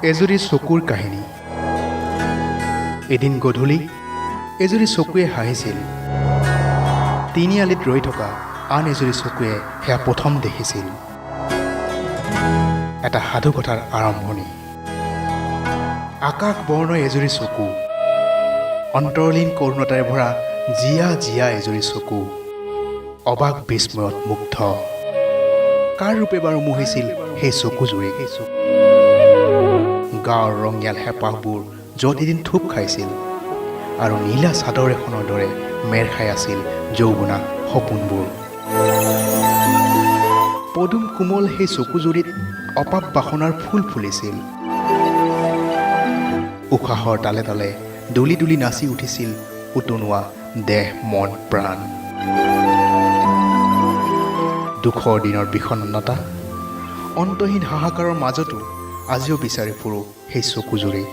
এজুৰি চকুৰ কাহিনী। এদিন গধূলি এজুৰি চকুৱে হাঁহিছিল। তিনিআলিত ৰৈ থকা আন এজুৰি চকুৱে সেয়া প্ৰথম দেখিছিল। এটা সাধু কথাৰ আৰম্ভণি। আকাশ বৰ্ণ এজুৰি চকু, অন্তৰলীন কৰোণতাৰে ভৰা জীয়া জীয়া এজুৰি চকু, অবাক বিস্ময়ত মুগ্ধ। কাৰ ৰূপে বাৰু মোহিছিল সেই চকুজুৰি? গাঁৱৰ ৰঙিয়াল হেঁপাহবোৰ য'ত এদিন থূপ খাইছিল আৰু নীলা চাদৰ এখনৰ দৰে মেৰ খাই আছিল যৌৱনা সপোনবোৰ। পদুম কোমল সেই চকুজুৰিত অপাপ বাসনাৰ ফুল ফুলিছিল। উশাহৰ তালে তালে দুলি দুলি নাচি উঠিছিল উতনোৱা দেহ মন প্ৰাণ। দুখৰ দিনৰ বিষণ্ণতা, অন্তহীন হাহাকাৰৰ মাজতো আজিও বিচাৰি ফুৰোঁ সেই চকুজুৰি।